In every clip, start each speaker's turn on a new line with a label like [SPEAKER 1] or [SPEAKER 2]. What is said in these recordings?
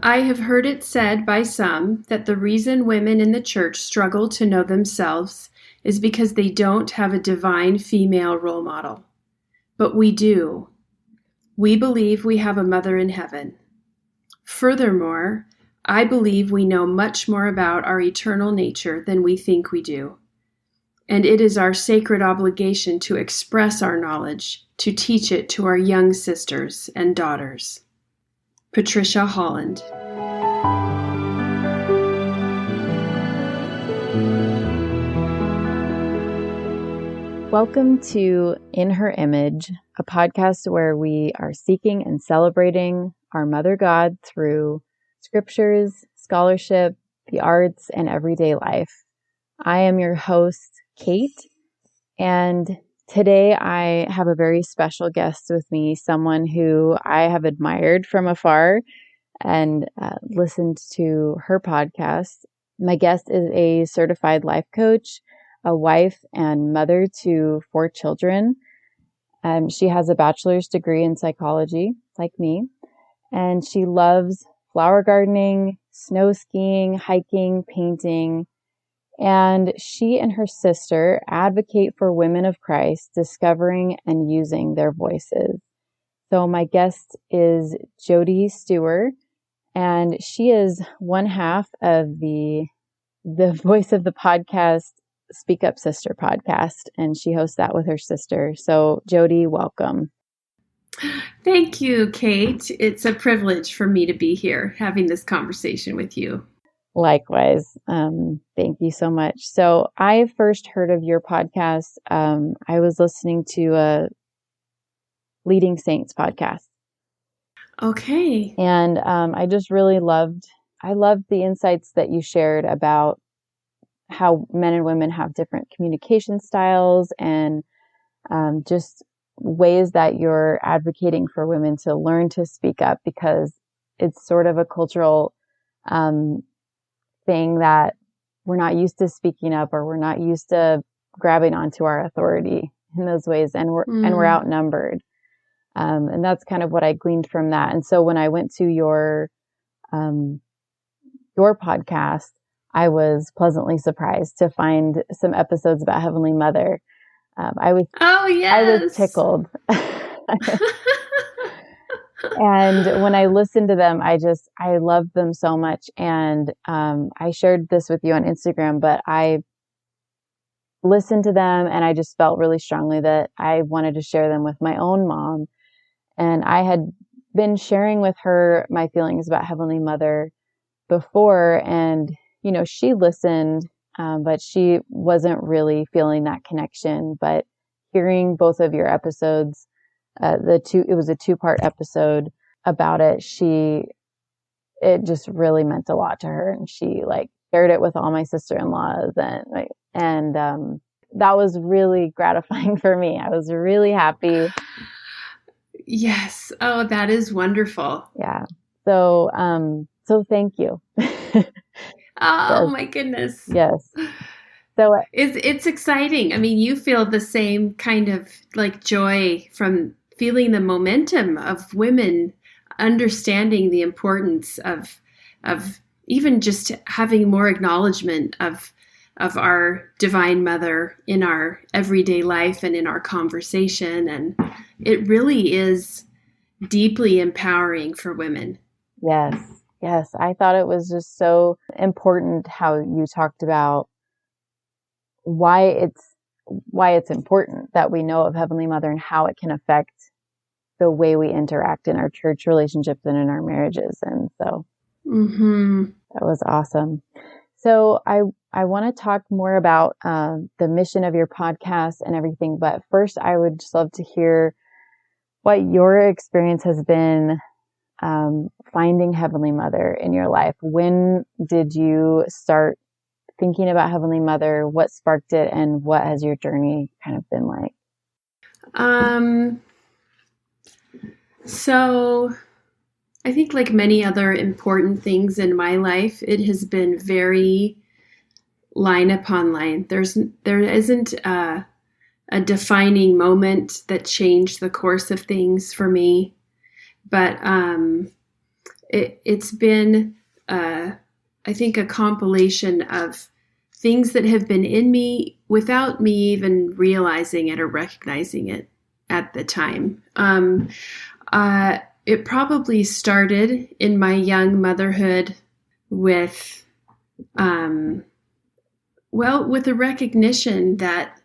[SPEAKER 1] I have heard it said by some that the reason women in the church struggle to know themselves is because they don't have a divine female role model. But we do. We believe we have a mother in heaven. Furthermore, I believe we know much more about our eternal nature than we think we do. And it is our sacred obligation to express our knowledge, to teach it to our young sisters and daughters. Patricia Holland.
[SPEAKER 2] Welcome to In Her Image, a podcast where we are seeking and celebrating our Mother God through scriptures, scholarship, the arts, and everyday life. I am your host, Kate, and today I have a very special guest with me, someone who I have admired from afar and listened to her podcast. My guest is a certified life coach, a wife and mother to 4 children. She has a bachelor's degree in psychology, like me, and she loves flower gardening, snow skiing, hiking, painting, and she and her sister advocate for women of Christ discovering and using their voices. So my guest is Jody Steurer, and she is one half of the voice of the podcast, Speak Up Sister podcast, and she hosts that with her sister. So Jody, welcome.
[SPEAKER 1] Thank you, Kate. It's a privilege for me to be here having this conversation with you.
[SPEAKER 2] Likewise. Thank you so much. So I first heard of your podcast. I was listening to a Leading Saints podcast.
[SPEAKER 1] Okay.
[SPEAKER 2] And I just really loved the insights that you shared about how men and women have different communication styles and just ways that you're advocating for women to learn to speak up, because it's sort of a cultural thing that we're not used to speaking up, or we're not used to grabbing onto our authority in those ways, and we're outnumbered. And that's kind of what I gleaned from that. And so when I went to your podcast, I was pleasantly surprised to find some episodes about Heavenly Mother. I was tickled. And when I listened to them, I loved them so much. And I shared this with you on Instagram, but I listened to them and I just felt really strongly that I wanted to share them with my own mom. And I had been sharing with her my feelings about Heavenly Mother before, and she listened, but she wasn't really feeling that connection. But hearing both of your episodes, it was a 2-part episode about it. It just really meant a lot to her, and she shared it with all my sister-in-laws, and that was really gratifying for me. I was really happy.
[SPEAKER 1] Yes. Oh, that is wonderful.
[SPEAKER 2] Yeah. So thank you.
[SPEAKER 1] Oh, yes. My goodness.
[SPEAKER 2] Yes. So
[SPEAKER 1] it's exciting. I mean, you feel the same kind of joy from feeling the momentum of women understanding the importance of even just having more acknowledgement of our Divine Mother in our everyday life and in our conversation. And it really is deeply empowering for women.
[SPEAKER 2] Yes. I thought it was just so important how you talked about why it's important that we know of Heavenly Mother and how it can affect the way we interact in our church relationships and in our marriages. And so that was awesome. So I want to talk more about the mission of your podcast and everything. But first, I would just love to hear what your experience has been finding Heavenly Mother in your life. When did you start thinking about Heavenly Mother? What sparked it, and what has your journey kind of been like?
[SPEAKER 1] So I think like many other important things in my life, it has been very line upon line. There isn't a defining moment that changed the course of things for me. But it's been, I think, a compilation of things that have been in me without me even realizing it or recognizing it at the time. It probably started in my young motherhood with, with a recognition that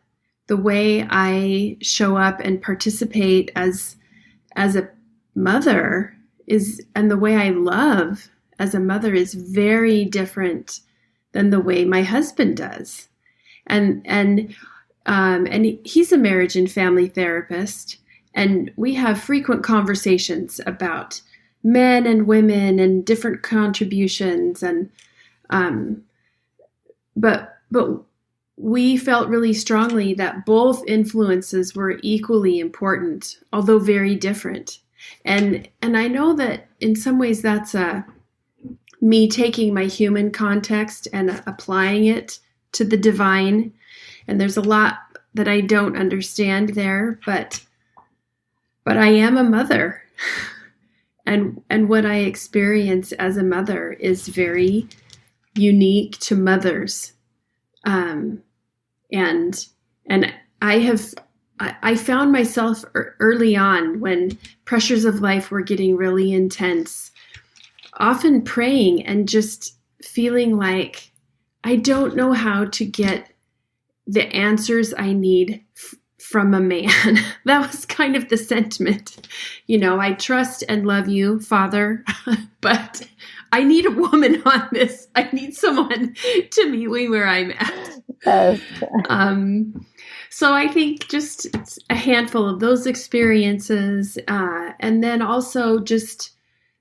[SPEAKER 1] the way I show up and participate as a mother and the way I love as a mother is very different than the way my husband does. And he's a marriage and family therapist, and we have frequent conversations about men and women and different contributions, and but we felt really strongly that both influences were equally important, although very different. And I know that in some ways that's me taking my human context and applying it to the divine. And there's a lot that I don't understand there, but I am a mother. And what I experience as a mother is very unique to mothers. And I found myself early on, when pressures of life were getting really intense, often praying and just feeling like I don't know how to get the answers I need from a man. That was kind of the sentiment. I trust and love you, Father, but I need a woman on this. I need someone to meet me where I'm at.
[SPEAKER 2] Yes.
[SPEAKER 1] So I think just a handful of those experiences, and then also just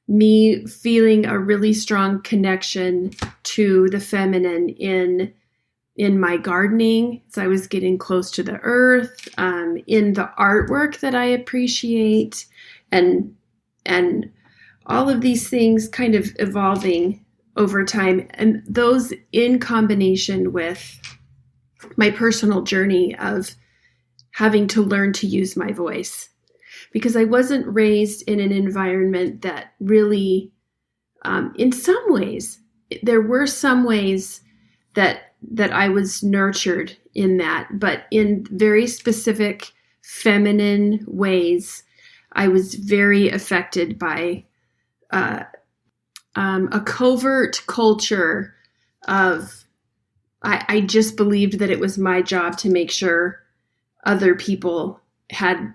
[SPEAKER 1] me feeling a really strong connection to the feminine in my gardening, as I was getting close to the earth, in the artwork that I appreciate, and all of these things kind of evolving over time, and those in combination with my personal journey of having to learn to use my voice, because I wasn't raised in an environment that really, in some ways, there were some ways that I was nurtured in that, but in very specific feminine ways, I was very affected by a covert culture of, I just believed that it was my job to make sure other people had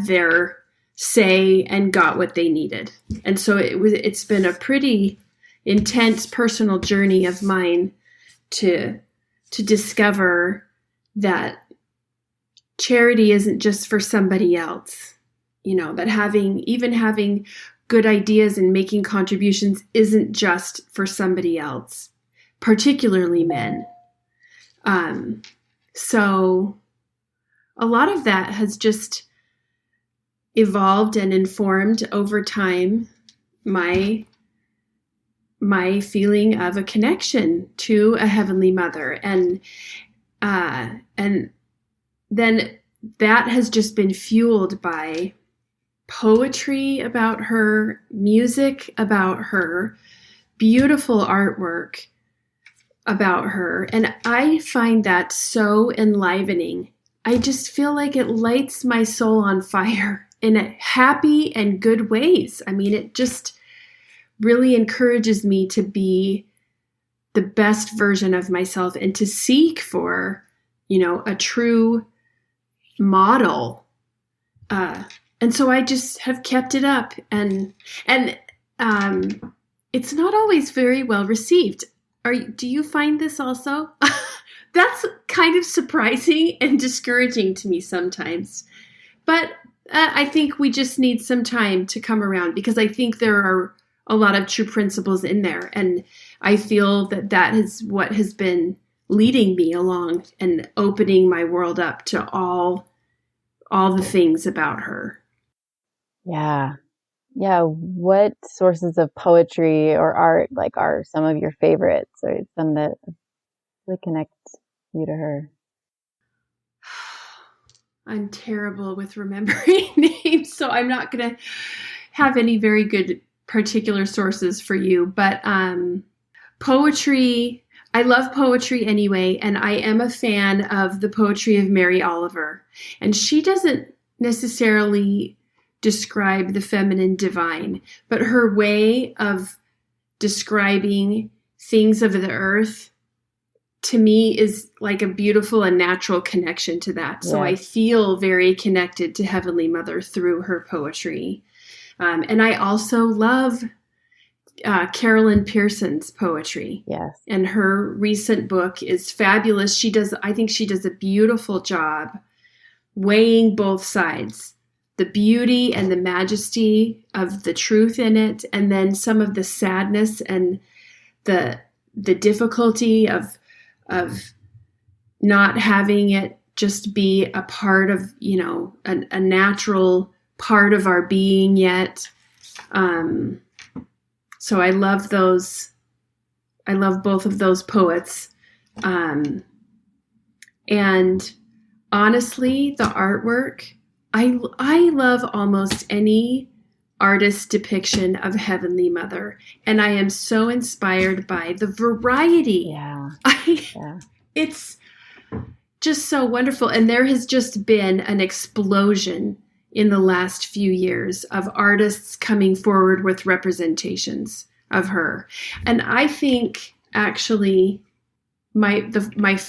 [SPEAKER 1] their say and got what they needed. And so it's been a pretty intense personal journey of mine to discover that charity isn't just for somebody else, that having good ideas and making contributions isn't just for somebody else, particularly men. So a lot of that has just evolved and informed over time my feeling of a connection to a Heavenly Mother. And then that has just been fueled by poetry about her, music about her, beautiful artwork about her. And I find that so enlivening. I just feel like it lights my soul on fire in a happy and good ways. I mean, it just really encourages me to be the best version of myself and to seek for, a true model. And so I just have kept it up, and it's not always very well received. Do you find this also? That's kind of surprising and discouraging to me sometimes. But I think we just need some time to come around, because I think there are a lot of true principles in there. And I feel that is what has been leading me along and opening my world up to all the things about her.
[SPEAKER 2] Yeah. Yeah. What sources of poetry or art are some of your favorites, or some that really connect you to her?
[SPEAKER 1] I'm terrible with remembering names, so I'm not going to have any very good particular sources for you, but poetry, I love poetry anyway, and I am a fan of the poetry of Mary Oliver. And she doesn't necessarily describe the feminine divine, but her way of describing things of the earth to me is like a beautiful and natural connection to that. So I feel very connected to Heavenly Mother through her poetry. And I also love Carolyn Pearson's poetry.
[SPEAKER 2] Yes.
[SPEAKER 1] And her recent book is fabulous. I think she does a beautiful job weighing both sides, the beauty and the majesty of the truth in it, and then some of the sadness and the difficulty of not having it just be a part of, a natural part of our being yet. So I love those. I love both of those poets. And honestly, the artwork, I love almost any artist's depiction of Heavenly Mother. And I am so inspired by the variety.
[SPEAKER 2] Yeah.
[SPEAKER 1] It's just so wonderful. And there has just been an explosion in the last few years of artists coming forward with representations of her. And I think actually the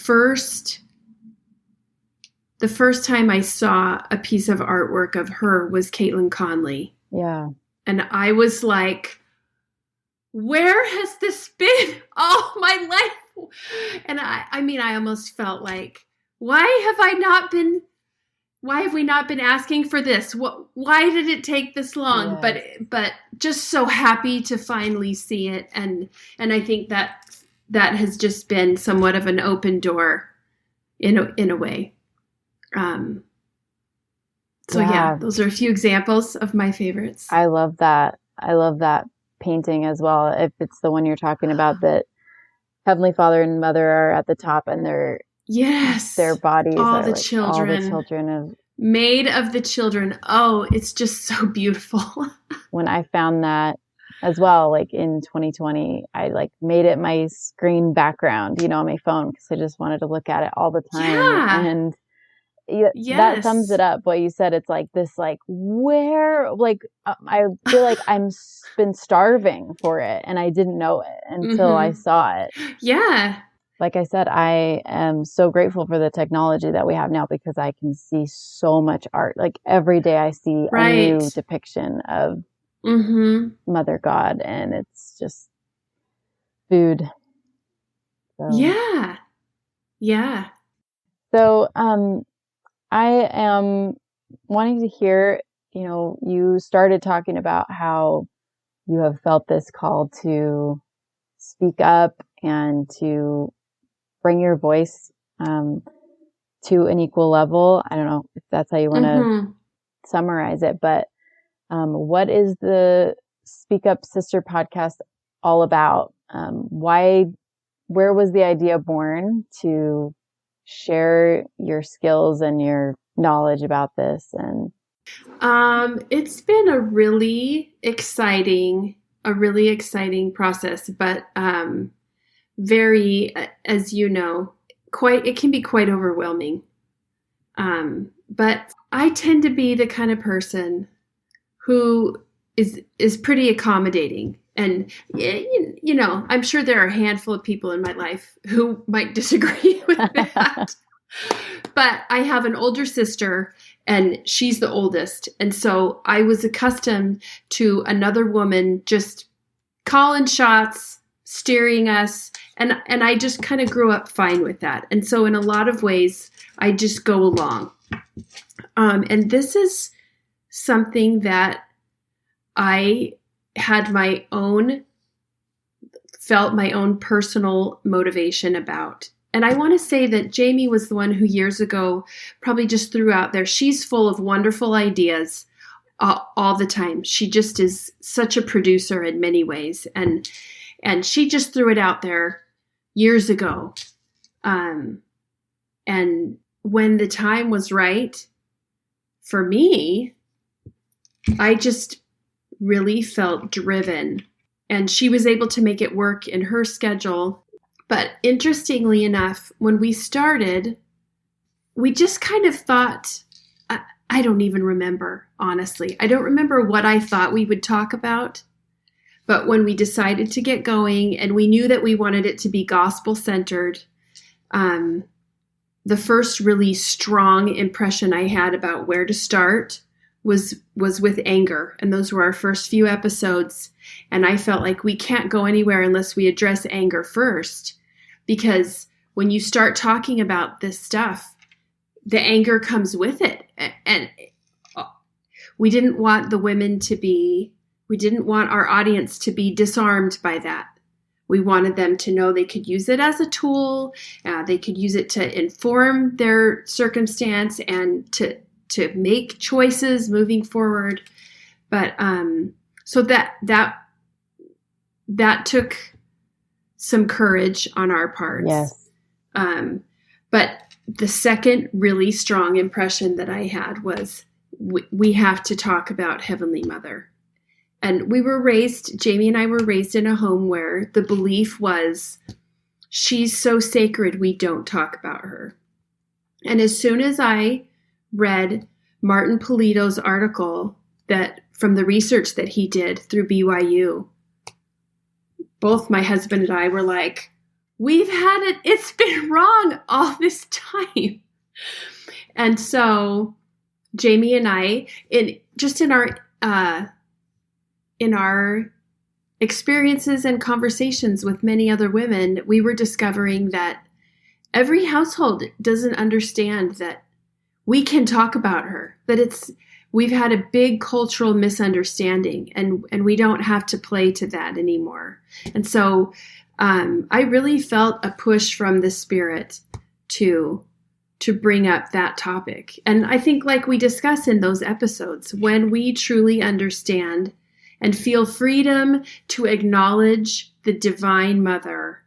[SPEAKER 1] first time I saw a piece of artwork of her was Caitlin Conley.
[SPEAKER 2] Yeah.
[SPEAKER 1] And I was like, where has this been all my life? And I almost felt like, why have we not been asking for this? Why did it take this long?
[SPEAKER 2] Yes.
[SPEAKER 1] But just so happy to finally see it. And I think that has just been somewhat of an open door in a way. Those are a few examples of my favorites.
[SPEAKER 2] I love that. I love that painting as well. If it's the one you're talking about, that Heavenly Father and Mother are at the top, and their bodies
[SPEAKER 1] all
[SPEAKER 2] are
[SPEAKER 1] the
[SPEAKER 2] like
[SPEAKER 1] children,
[SPEAKER 2] all the children of
[SPEAKER 1] made of the children. Oh, it's just so beautiful.
[SPEAKER 2] When I found that as well, like in 2020, I like made it my screen background, on my phone, because I just wanted to look at it all the time.
[SPEAKER 1] Yeah.
[SPEAKER 2] And that sums it up. What you said, it's like this, like where, like I feel like I'm been starving for it, and I didn't know it until I saw it.
[SPEAKER 1] Yeah.
[SPEAKER 2] Like I said, I am so grateful for the technology that we have now, because I can see so much art. Like every day I see a new depiction of Mother God, and it's just food. So.
[SPEAKER 1] Yeah. Yeah.
[SPEAKER 2] So, I am wanting to hear, you started talking about how you have felt this call to speak up and to bring your voice to an equal level. I don't know if that's how you want to summarize it, but what is the Speak Up Sister podcast all about? Where was the idea born to share your skills and your knowledge about this? And
[SPEAKER 1] it's been a really exciting process, but very, as you know, it can be quite overwhelming. But I tend to be the kind of person who is pretty accommodating. And, I'm sure there are a handful of people in my life who might disagree with that. But I have an older sister, and she's the oldest. And so I was accustomed to another woman just calling shots, steering us. And I just kind of grew up fine with that. And so in a lot of ways, I just go along. And this is something that I had felt my own personal motivation about. And I want to say that Jamie was the one who years ago probably just threw out there. She's full of wonderful ideas all the time. She just is such a producer in many ways. And she just threw it out there years ago. And when the time was right for me, I just really felt driven, and she was able to make it work in her schedule. But interestingly enough, when we started, we just kind of thought, I don't even remember, honestly. I don't remember what I thought we would talk about. But when we decided to get going and we knew that we wanted it to be gospel-centered, the first really strong impression I had about where to start was with anger. And those were our first few episodes. And I felt like we can't go anywhere unless we address anger first. Because when you start talking about this stuff, the anger comes with it. And we didn't want our audience to be disarmed by that. We wanted them to know they could use it as a tool. They could use it to inform their circumstance and to make choices moving forward. But so that took some courage on our parts.
[SPEAKER 2] Yes.
[SPEAKER 1] But the second really strong impression that I had was we have to talk about Heavenly Mother. And Jamie and I were raised in a home where the belief was, she's so sacred, we don't talk about her. And as soon as I read Martin Polito's article that from the research that he did through BYU, both my husband and I were like, it's been wrong all this time. And so Jamie and I, in our experiences and conversations with many other women, we were discovering that every household doesn't understand that we can talk about her, that we've had a big cultural misunderstanding and we don't have to play to that anymore. And so I really felt a push from the Spirit to bring up that topic. And I think, like we discuss in those episodes, when we truly understand and feel freedom to acknowledge the Divine Mother,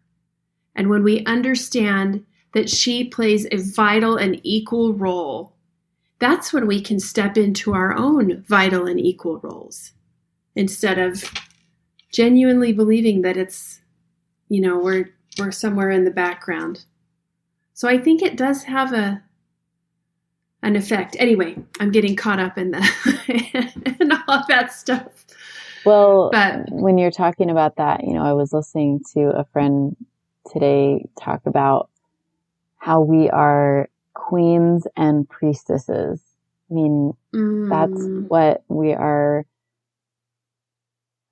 [SPEAKER 1] and when we understand that she plays a vital and equal role, that's when we can step into our own vital and equal roles, instead of genuinely believing that it's, we're somewhere in the background. So I think it does have an effect. Anyway, I'm getting caught up in in all of that stuff.
[SPEAKER 2] Well, but when you're talking about that, I was listening to a friend today talk about how we are queens and priestesses. I mean, that's what we are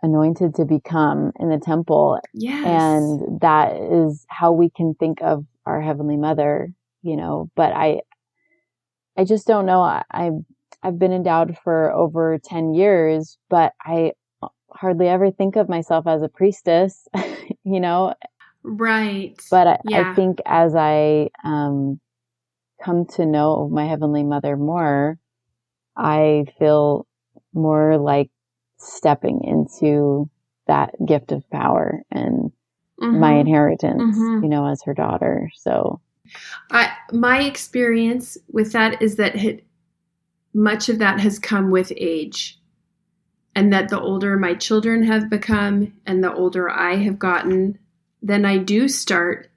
[SPEAKER 2] anointed to become in the temple.
[SPEAKER 1] Yes.
[SPEAKER 2] And that is how we can think of our Heavenly Mother, but I just don't know. I've been endowed for over 10 years, but I hardly ever think of myself as a priestess,
[SPEAKER 1] Right.
[SPEAKER 2] But I think as I come to know my Heavenly Mother more, I feel more like stepping into that gift of power and my inheritance, as her daughter. So
[SPEAKER 1] my experience with that is that much of that has come with age, and that the older my children have become and the older I have gotten, then I do start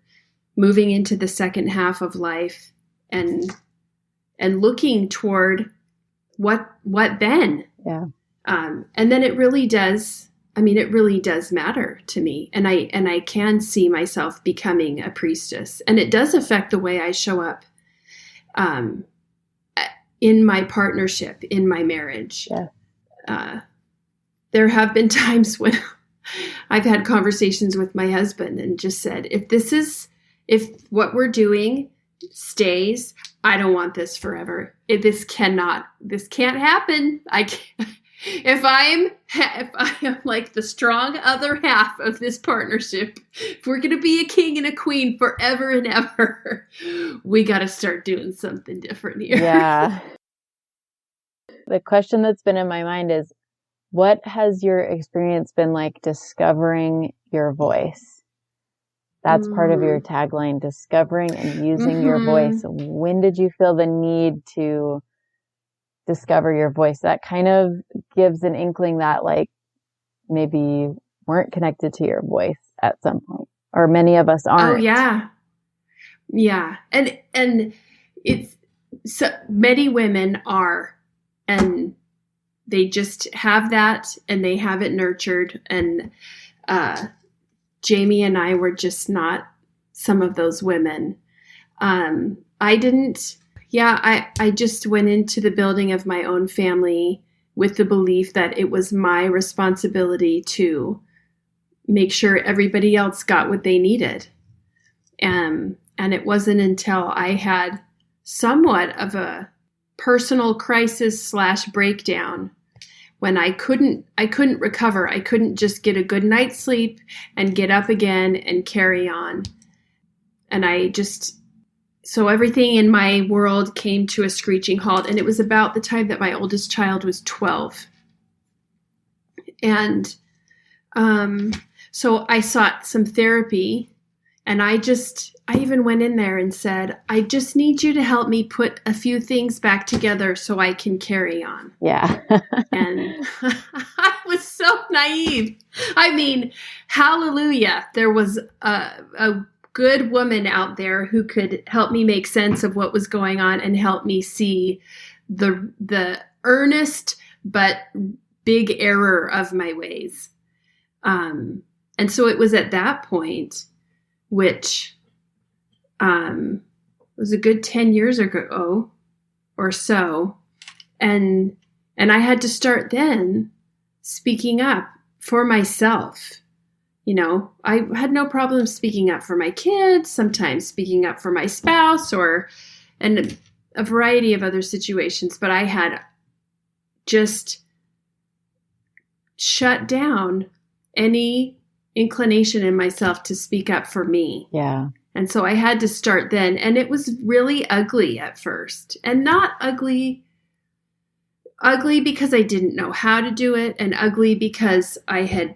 [SPEAKER 1] moving into the second half of life and looking toward what then.
[SPEAKER 2] Yeah.
[SPEAKER 1] And then it really does matter to me. And I can see myself becoming a priestess, and it does affect the way I show up in my partnership, in my marriage.
[SPEAKER 2] Yeah.
[SPEAKER 1] There have been times when I've had conversations with my husband and just said, if what we're doing stays, I don't want this forever. This can't happen. If I am like the strong other half of this partnership, if we're going to be a king and a queen forever and ever, we got to start doing something different here.
[SPEAKER 2] Yeah. The question that's been in my mind is, what has your experience been like discovering your voice? That's part of your tagline, discovering and using your voice. When did you feel the need to discover your voice, that kind of gives an inkling that like maybe you weren't connected to your voice at some point, or many of us aren't.
[SPEAKER 1] Oh yeah. Yeah. And it's so many women are, and they just have that and they have it nurtured. And Jamie and I were just not some of those women. I didn't. Yeah, I just went into the building of my own family with the belief that it was my responsibility to make sure everybody else got what they needed. And it wasn't until I had somewhat of a personal crisis / breakdown when I couldn't recover. I couldn't just get a good night's sleep and get up again and carry on. And so everything in my world came to a screeching halt. And it was about the time that my oldest child was 12. And so I sought some therapy, and I even went in there and said, I just need you to help me put a few things back together so I can carry on.
[SPEAKER 2] Yeah.
[SPEAKER 1] And I was so naive. I mean, hallelujah. There was a good woman out there who could help me make sense of what was going on and help me see the earnest but big error of my ways. And so it was at that point, which was a good 10 years ago or so. And I had to start then speaking up for myself. You know, I had no problem speaking up for my kids, sometimes speaking up for my spouse, and a variety of other situations. But I had just shut down any inclination in myself to speak up for me.
[SPEAKER 2] Yeah.
[SPEAKER 1] And so I had to start then. And it was really ugly at first, and not ugly because I didn't know how to do it, and ugly because I had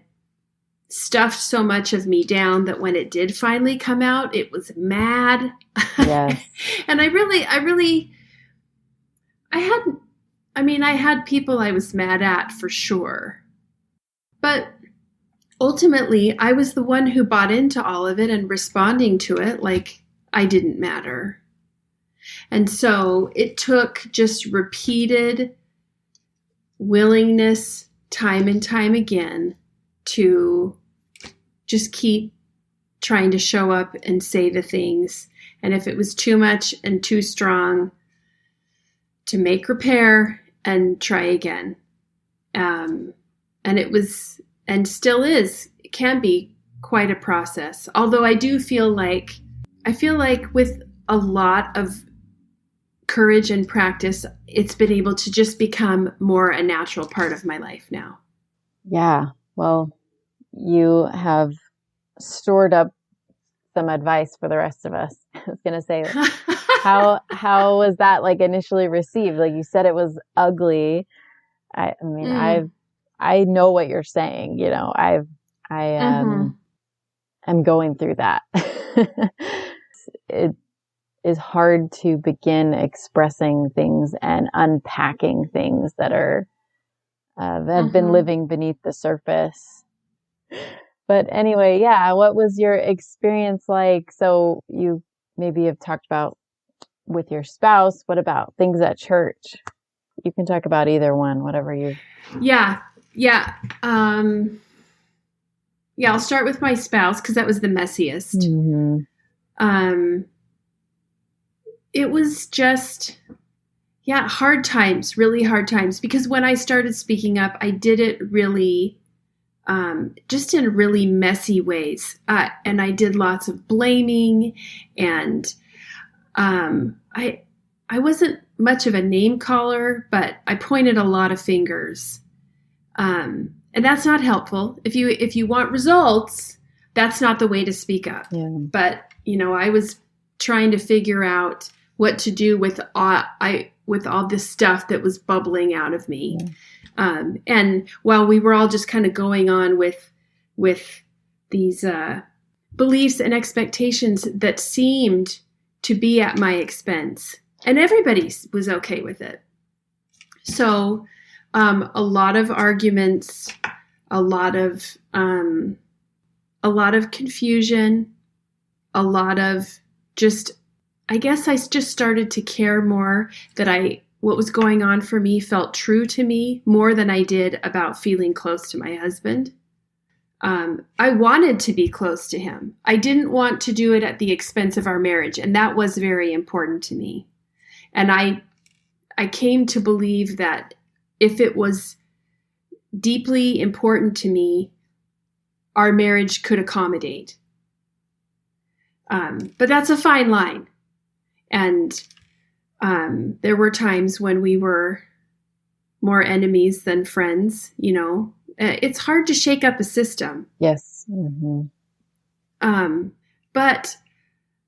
[SPEAKER 1] stuffed so much of me down that when it did finally come out, it was mad.
[SPEAKER 2] Yes.
[SPEAKER 1] And I had people I was mad at for sure. But ultimately, I was the one who bought into all of it and responding to it like I didn't matter. And so it took just repeated willingness time and time again to just keep trying to show up and say the things. And if it was too much and too strong, to make repair and try again. And it was, and still is, it can be quite a process. Although I feel like with a lot of courage and practice, it's been able to just become more a natural part of my life now.
[SPEAKER 2] Yeah. Well, you have stored up some advice for the rest of us. I was going to say, how was that like initially received? Like you said, it was ugly. I mean, I know what you're saying. You know, I am going through that. It is hard to begin expressing things and unpacking things that are have been living beneath the surface. But anyway, yeah, what was your experience like? So you maybe have talked about with your spouse. What about things at church? You can talk about either one, whatever you.
[SPEAKER 1] Yeah. I'll start with my spouse because that was the messiest. Mm-hmm. It was just, hard times, really hard times. Because when I started speaking up, I did it really, just in really messy ways. And I did lots of blaming, and I wasn't much of a name caller, but I pointed a lot of fingers. And that's not helpful. If you want results, that's not the way to speak up. Yeah. But, I was trying to figure out what to do with all this stuff that was bubbling out of me. Yeah. And while we were all just kind of going on with these beliefs and expectations that seemed to be at my expense, and everybody was okay with it. So a lot of arguments, a lot of confusion, a lot of just, I guess I just started to care more that what was going on for me felt true to me more than I did about feeling close to my husband. I wanted to be close to him. I didn't want to do it at the expense of our marriage, and that was very important to me. And I came to believe that if it was deeply important to me, our marriage could accommodate. But that's a fine line. And there were times when we were more enemies than friends, you know. It's hard to shake up a system.
[SPEAKER 2] Yes. Mm-hmm.
[SPEAKER 1] But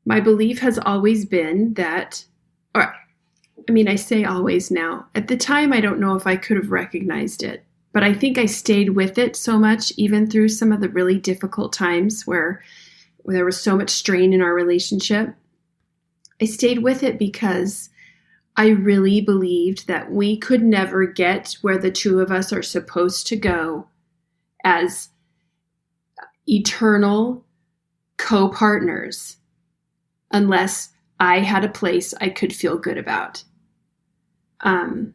[SPEAKER 1] my belief has always been that, I say always now. At the time, I don't know if I could have recognized it, but I think I stayed with it so much, even through some of the really difficult times where there was so much strain in our relationship. I stayed with it because I really believed that we could never get where the two of us are supposed to go as eternal co-partners unless I had a place I could feel good about. And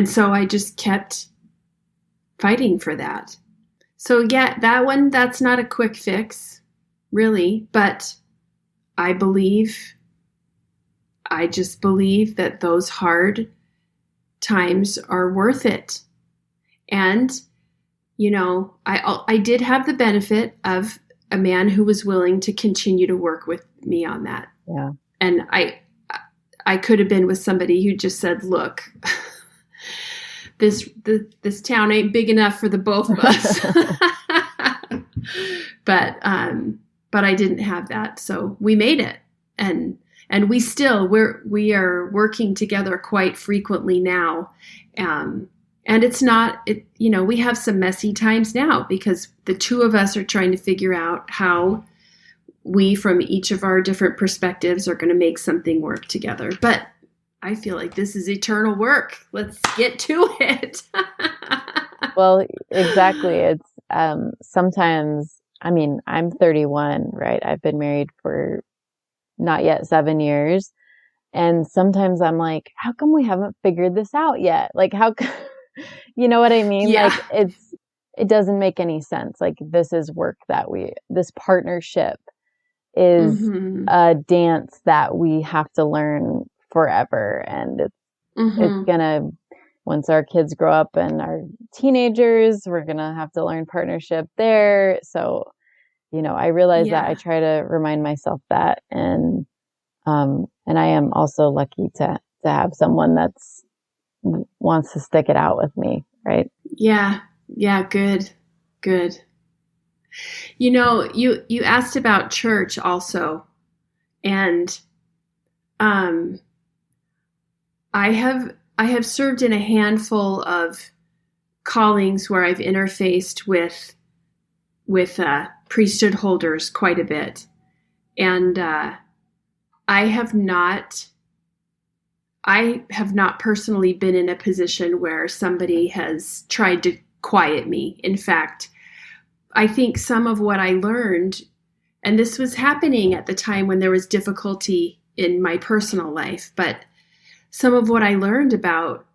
[SPEAKER 1] so I just kept fighting for that. So yeah, that's not a quick fix, really, but I just believe that those hard times are worth it. And, you know, I did have the benefit of a man who was willing to continue to work with me on that.
[SPEAKER 2] Yeah.
[SPEAKER 1] And I could have been with somebody who just said, look, this town ain't big enough for the both of us. But I didn't have that. So we made it. And we are working together quite frequently now. And it's not, we have some messy times now because the two of us are trying to figure out how we, from each of our different perspectives, are going to make something work together. But I feel like this is eternal work. Let's get to it.
[SPEAKER 2] Well, exactly. It's sometimes, I'm 31, right? I've been married for not yet 7 years. And sometimes I'm like, how come we haven't figured this out yet? Like, you know what I mean?
[SPEAKER 1] Yeah.
[SPEAKER 2] Like it doesn't make any sense. Like this is work this partnership is
[SPEAKER 1] Mm-hmm.
[SPEAKER 2] a dance that we have to learn forever. And it's gonna, once our kids grow up and are teenagers, we're gonna have to learn partnership there. So, I realize that I try to remind myself that, and I am also lucky to have someone that's wants to stick it out with me. Right.
[SPEAKER 1] Yeah. Yeah. Good. You asked about church also, and I have served in a handful of callings where I've interfaced with priesthood holders quite a bit, and I have not personally been in a position where somebody has tried to quiet me. In fact, I think some of what I learned, and this was happening at the time when there was difficulty in my personal life, but some of what I learned about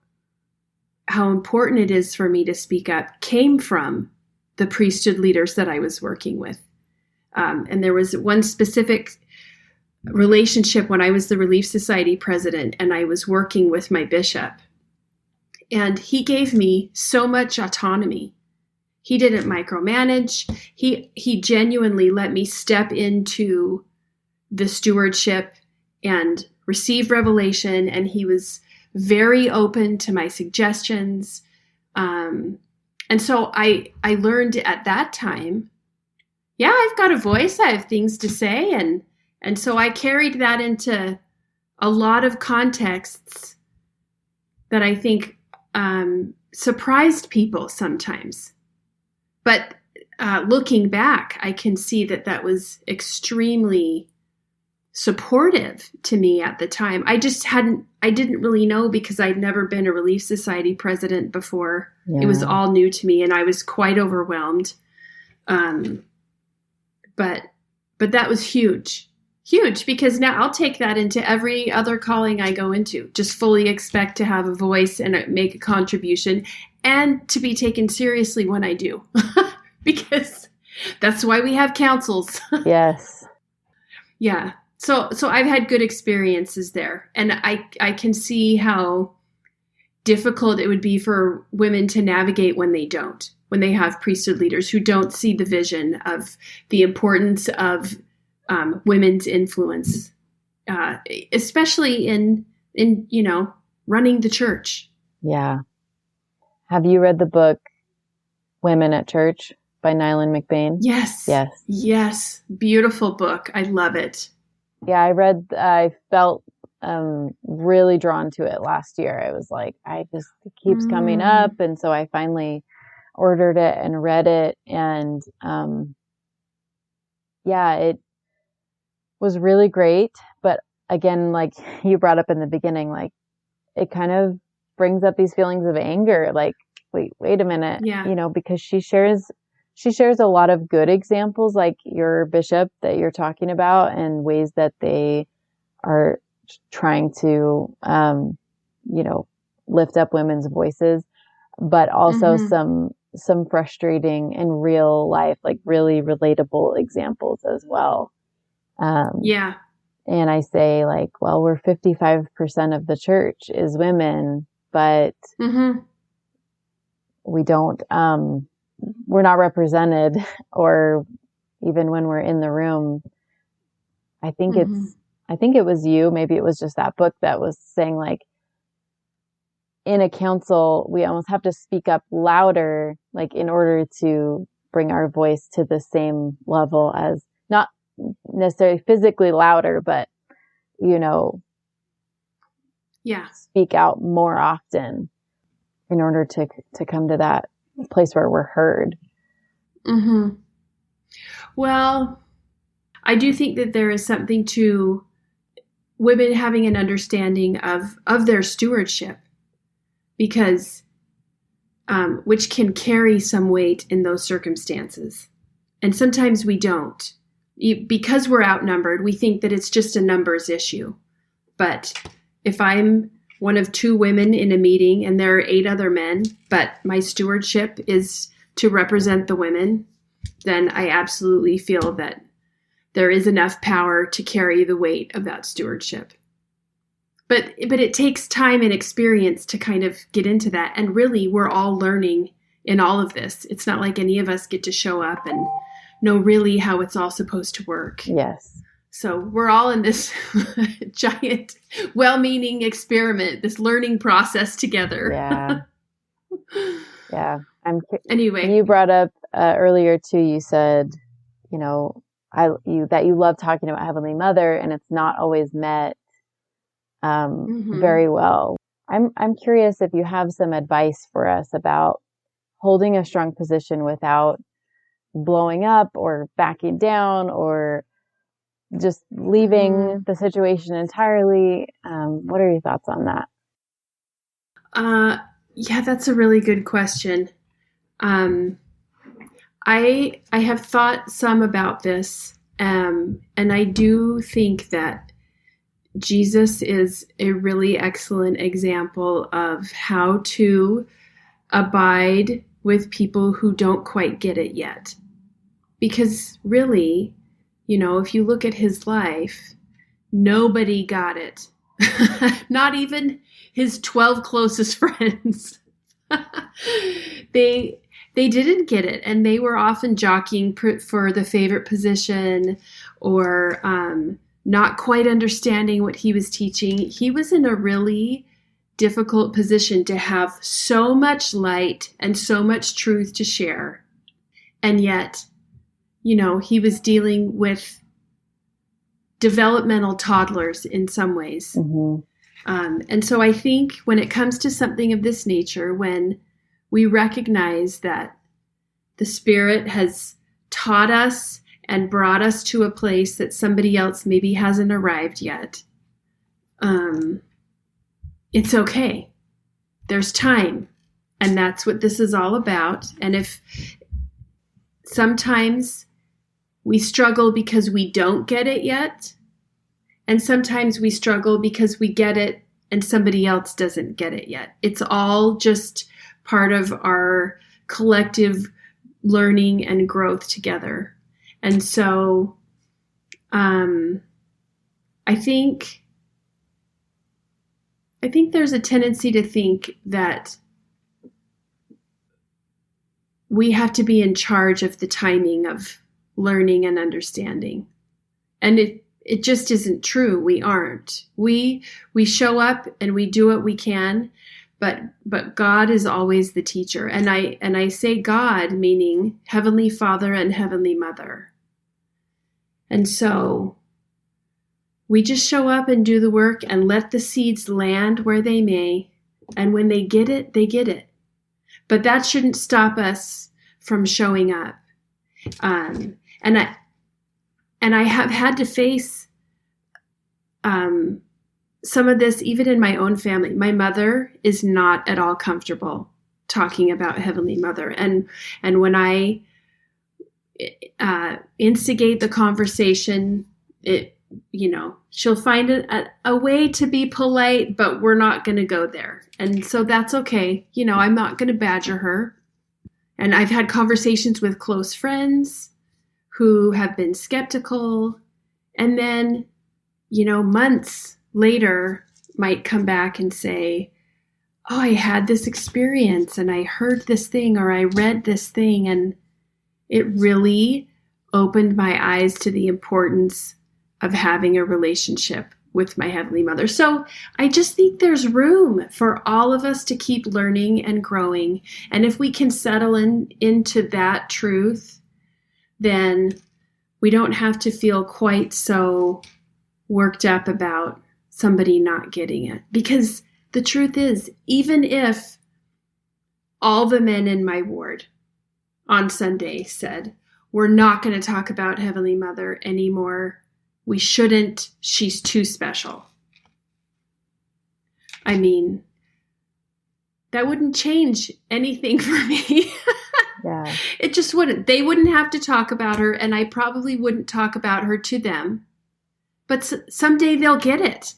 [SPEAKER 1] how important it is for me to speak up came from the priesthood leaders that I was working with. And there was one specific relationship when I was the Relief Society president and I was working with my bishop. And he gave me so much autonomy. He didn't micromanage. He genuinely let me step into the stewardship and receive revelation. And he was very open to my suggestions. And so I learned at that time, I've got a voice. I have things to say. And so I carried that into a lot of contexts that I think surprised people sometimes. But looking back, I can see that was extremely supportive to me at the time. I didn't really know because I'd never been a Relief Society president before.
[SPEAKER 2] Yeah.
[SPEAKER 1] It was all new to me and I was quite overwhelmed. But that was huge because now I'll take that into every other calling I go into. Just fully expect to have a voice and make a contribution and to be taken seriously when I do, because that's why we have councils.
[SPEAKER 2] Yes.
[SPEAKER 1] Yeah. So I've had good experiences there, and I can see how difficult it would be for women to navigate when they have priesthood leaders who don't see the vision of the importance of women's influence, especially in running the church.
[SPEAKER 2] Yeah. Have you read the book Women at Church by Nylan McBain?
[SPEAKER 1] Yes. Beautiful book. I love it.
[SPEAKER 2] Yeah, I felt really drawn to it last year. It was like, it keeps coming up. And so I finally ordered it and read it. And it was really great. But again, like you brought up in the beginning, like it kind of brings up these feelings of anger. Like, wait a minute, because she shares a lot of good examples, like your bishop that you're talking about, and ways that they are trying to, lift up women's voices, but also some frustrating and real life, like really relatable examples as well. And I say like, well, we're 55% of the church is women, but we don't, we're not represented, or even when we're in the room. I think it was you, maybe it was just that book that was saying like, in a council, we almost have to speak up louder, like in order to bring our voice to the same level as, not necessarily physically louder, but, speak out more often in order to come to that place where we're heard.
[SPEAKER 1] Well, I do think that there is something to women having an understanding of their stewardship, because which can carry some weight in those circumstances. And sometimes we don't. Because we're outnumbered, we think that it's just a numbers issue. But if I'm one of 2 women in a meeting and there are 8 other men, but my stewardship is to represent the women, then I absolutely feel that there is enough power to carry the weight of that stewardship. But it takes time and experience to kind of get into that. And really, we're all learning in all of this. It's not like any of us get to show up and know really how it's all supposed to work.
[SPEAKER 2] Yes.
[SPEAKER 1] So we're all in this giant, well-meaning experiment, this learning process together.
[SPEAKER 2] Yeah. Yeah.
[SPEAKER 1] Anyway.
[SPEAKER 2] You brought up earlier too, you said, that you love talking about Heavenly Mother, and it's not always met very well. I'm curious if you have some advice for us about holding a strong position without blowing up or backing down or just leaving the situation entirely. What are your thoughts on that?
[SPEAKER 1] Yeah, that's a really good question. I have thought some about this, and I do think that Jesus is a really excellent example of how to abide with people who don't quite get it yet. Because really, if you look at his life, nobody got it. Not even his 12 closest friends. They didn't get it, and they were often jockeying for the favorite position, or not quite understanding what he was teaching. He was in a really difficult position to have so much light and so much truth to share. And yet, he was dealing with developmental toddlers in some ways. And so I think when it comes to something of this nature, when we recognize that the Spirit has taught us and brought us to a place that somebody else maybe hasn't arrived yet, it's okay. There's time. And that's what this is all about. And if sometimes we struggle because we don't get it yet, and sometimes we struggle because we get it and somebody else doesn't get it yet. It's all just part of our collective learning and growth together. And so I think there's a tendency to think that we have to be in charge of the timing of learning and understanding. And it just isn't true. We aren't. We show up and we do what we can, but God is always the teacher. And I say God, meaning Heavenly Father and Heavenly Mother. And so we just show up and do the work and let the seeds land where they may. And when they get it, they get it. But that shouldn't stop us from showing up. And I have had to face some of this even in my own family. My mother is not at all comfortable talking about Heavenly Mother. And when I instigate the conversation, she'll find a way to be polite, but we're not going to go there. And so that's okay. I'm not going to badger her. And I've had conversations with close friends who have been skeptical, and then, months later might come back and say, oh, I had this experience and I heard this thing or I read this thing, and it really opened my eyes to the importance of having a relationship with my Heavenly Mother. So I just think there's room for all of us to keep learning and growing. And if we can settle into that truth, then we don't have to feel quite so worked up about somebody not getting it. Because the truth is, even if all the men in my ward on Sunday said, we're not going to talk about Heavenly Mother anymore, we shouldn't, she's too special. I mean, that wouldn't change anything for me.
[SPEAKER 2] Yeah.
[SPEAKER 1] It just wouldn't. They wouldn't have to talk about her, and I probably wouldn't talk about her to them. But someday they'll get it.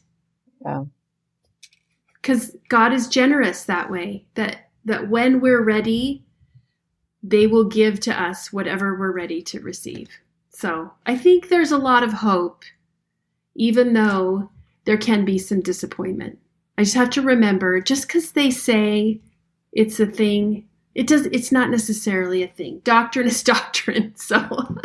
[SPEAKER 2] Yeah.
[SPEAKER 1] Because God is generous that way, that when we're ready, they will give to us whatever we're ready to receive. So I think there's a lot of hope, even though there can be some disappointment. I just have to remember, just because they say it's a thing, it's not necessarily a thing. Doctrine is doctrine. So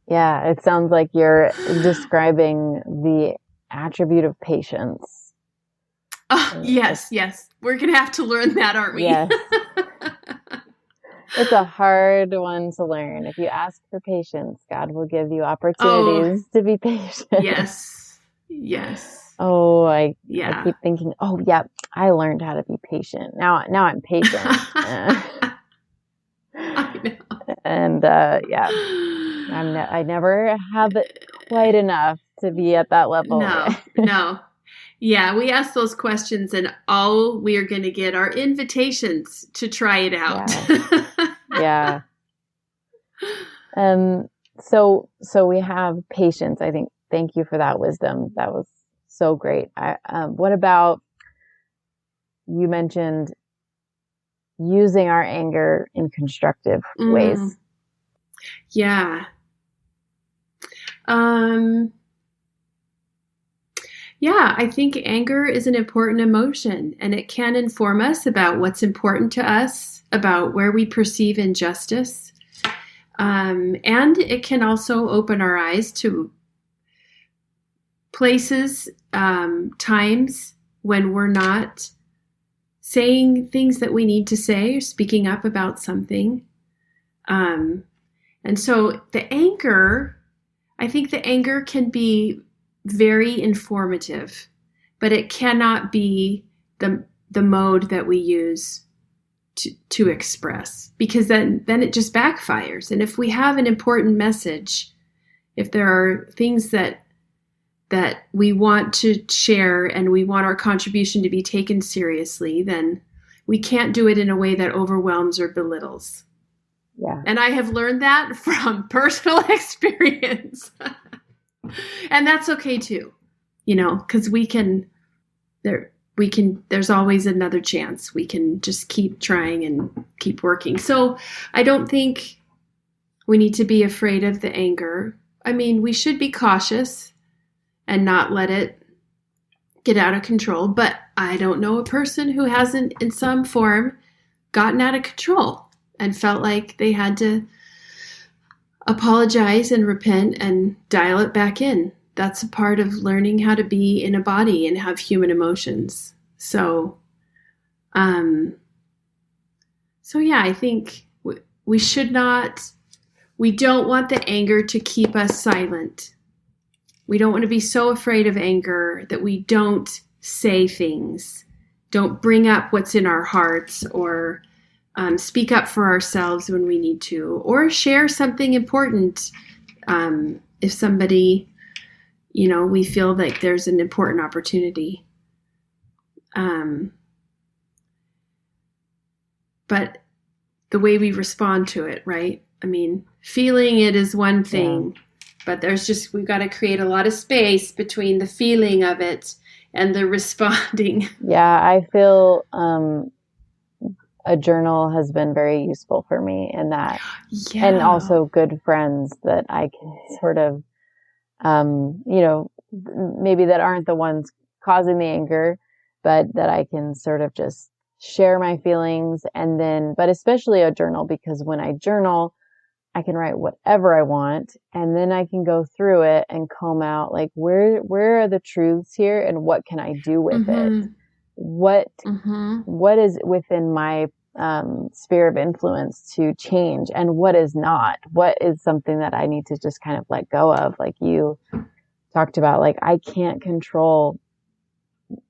[SPEAKER 2] yeah, it sounds like you're describing the attribute of patience.
[SPEAKER 1] Oh, yes. We're going to have to learn that, aren't we?
[SPEAKER 2] Yes. It's a hard one to learn. If you ask for patience, God will give you opportunities to be patient.
[SPEAKER 1] Yes.
[SPEAKER 2] Oh, I keep thinking, I learned how to be patient. Now I'm patient.
[SPEAKER 1] I know.
[SPEAKER 2] And I never have it quite enough to be at that level.
[SPEAKER 1] No. Yeah, we ask those questions and all we are going to get are invitations to try it out.
[SPEAKER 2] Yeah. So we have patience. I think, thank you for that wisdom. That was so great. What about, you mentioned using our anger in constructive ways.
[SPEAKER 1] Yeah. Yeah, I think anger is an important emotion, and it can inform us about what's important to us, about where we perceive injustice. And it can also open our eyes to places, times when we're not saying things that we need to say or speaking up about something. And so I think the anger can be very informative, but it cannot be the mode that we use to express, because then it just backfires. And if we have an important message If there are things that we want to share and we want our contribution to be taken seriously, then we can't do it in a way that overwhelms or belittles.
[SPEAKER 2] Yeah.
[SPEAKER 1] And I have learned that from personal experience. And that's okay too, because there's always another chance. We can just keep trying and keep working. So I don't think we need to be afraid of the anger. I mean, we should be cautious and not let it get out of control. But I don't know a person who hasn't in some form gotten out of control and felt like they had to apologize and repent and dial it back in. That's a part of learning how to be in a body and have human emotions. So yeah, I think we don't want the anger to keep us silent. We don't want to be so afraid of anger that we don't say things, don't bring up what's in our hearts, or speak up for ourselves when we need to, or share something important if somebody, we feel like there's an important opportunity. But the way we respond to it, right? I mean, feeling it is one thing, but we've got to create a lot of space between the feeling of it and the responding.
[SPEAKER 2] Yeah, I feel a journal has been very useful for me in that. Yeah. And also good friends that I can sort of, maybe that aren't the ones causing the anger, but that I can sort of just share my feelings. And then, but especially a journal, because when I journal, I can write whatever I want, and then I can go through it and comb out like where are the truths here and what can I do with it? What is within my sphere of influence to change, and what is not? What is something that I need to just kind of let go of? Like you talked about, like I can't control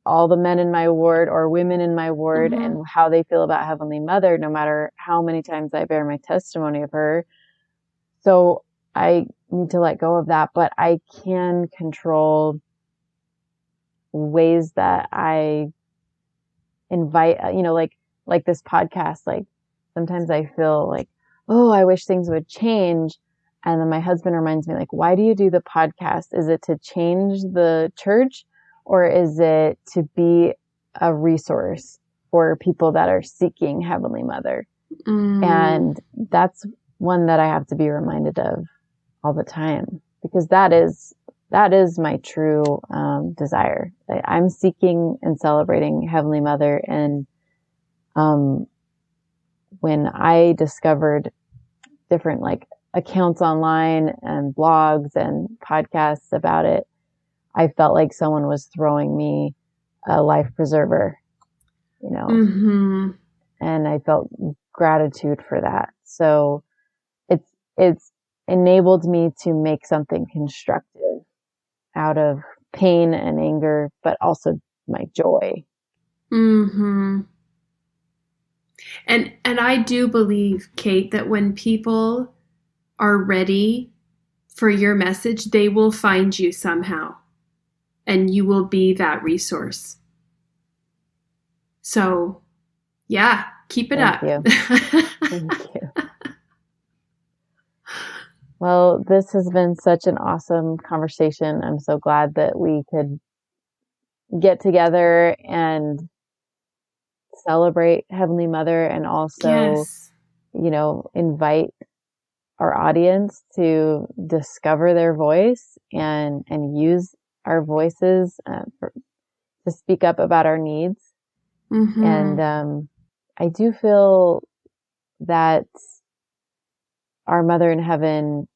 [SPEAKER 2] all the men in my ward or women in my ward and how they feel about Heavenly Mother, no matter how many times I bear my testimony of her. So I need to let go of that, but I can control ways that I invite, like this podcast. Like sometimes I feel like, oh, I wish things would change. And then my husband reminds me, like, why do you do the podcast? Is it to change the church, or is it to be a resource for people that are seeking Heavenly Mother? And that's one that I have to be reminded of all the time, because that is my true desire. I'm seeking and celebrating Heavenly Mother. And when I discovered different like accounts online and blogs and podcasts about it, I felt like someone was throwing me a life preserver, and I felt gratitude for that. So it's enabled me to make something constructive out of pain and anger, but also my joy.
[SPEAKER 1] And I do believe, Kate, that when people are ready for your message, they will find you somehow, and you will be that resource. So, yeah, keep it up.
[SPEAKER 2] Thank you. Well, this has been such an awesome conversation. I'm so glad that we could get together and celebrate Heavenly Mother, and also, invite our audience to discover their voice and use our voices to speak up about our needs. And I do feel that our Mother in Heaven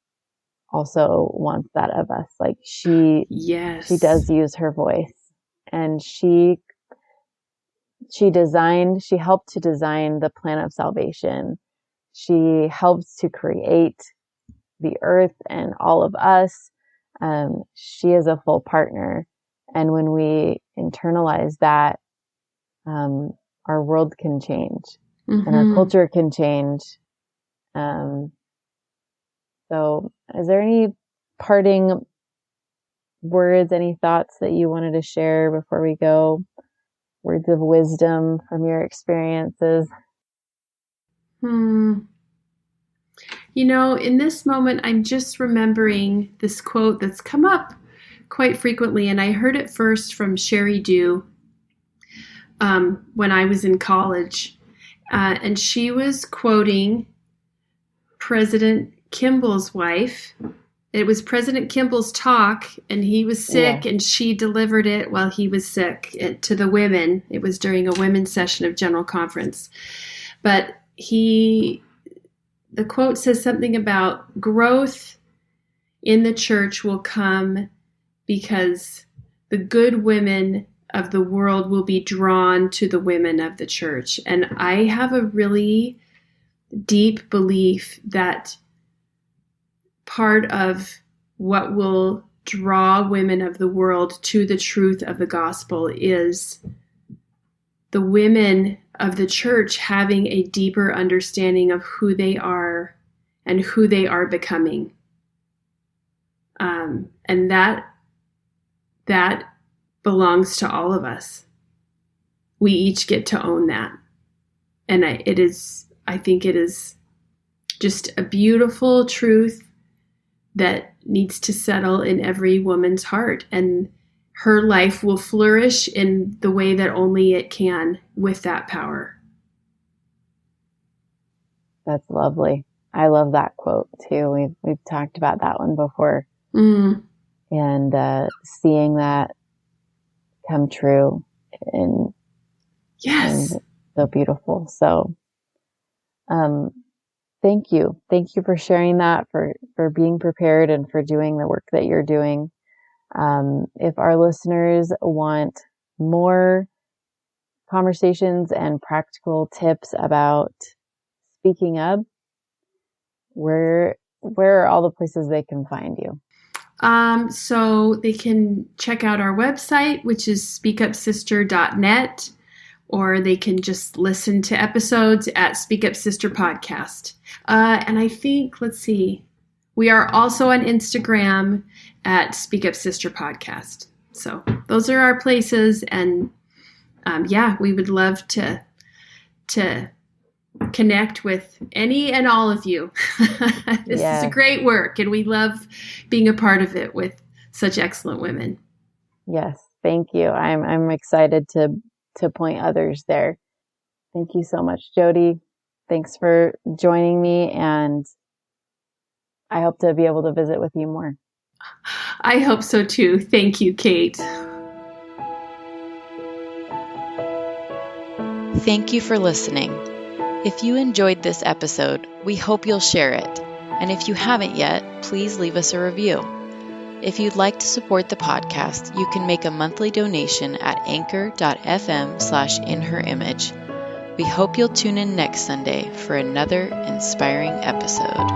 [SPEAKER 2] also wants that of us. Like she does use her voice, and she helped to design the plan of salvation. She helps to create the earth and all of us. She is a full partner. And when we internalize that, our world can change and our culture can change. So is there any parting words, any thoughts that you wanted to share before we go? Words of wisdom from your experiences?
[SPEAKER 1] In this moment, I'm just remembering this quote that's come up quite frequently, and I heard it first from Sherry Dew when I was in college. And she was quoting President Kimball's wife. It was President Kimball's talk, and he was sick, and she delivered it while he was sick to the women. It was during a women's session of General Conference. But the quote says something about growth in the church will come because the good women of the world will be drawn to the women of the church. And I have a really deep belief that part of what will draw women of the world to the truth of the gospel is the women of the church having a deeper understanding of who they are and who they are becoming. And that belongs to all of us. We each get to own that. And I think it is just a beautiful truth that needs to settle in every woman's heart. And her life will flourish in the way that only it can with that power.
[SPEAKER 2] That's lovely. I love that quote too. We've talked about that one before. And seeing that come true and so beautiful. So thank you for sharing that, for being prepared, and for doing the work that you're doing. If our listeners want more conversations and practical tips about speaking up, where are all the places they can find you?
[SPEAKER 1] So they can check out our website, which is speakupsister.net, or they can just listen to episodes at Speak Up Sister Podcast. And I think, we are also on Instagram at Speak Up Sister Podcast. So those are our places. And we would love to connect with any and all of you. This is a great work, and we love being a part of it with such excellent women.
[SPEAKER 2] Yes, thank you. I'm excited to point others there. Thank you so much, Jody. Thanks for joining me, and I hope to be able to visit with you more.
[SPEAKER 1] I hope so too. Thank you, Kate.
[SPEAKER 3] Thank you for listening. If you enjoyed this episode, we hope you'll share it. And if you haven't yet, please leave us a review. If you'd like to support the podcast, you can make a monthly donation at anchor.fm/inherimage. We hope you'll tune in next Sunday for another inspiring episode.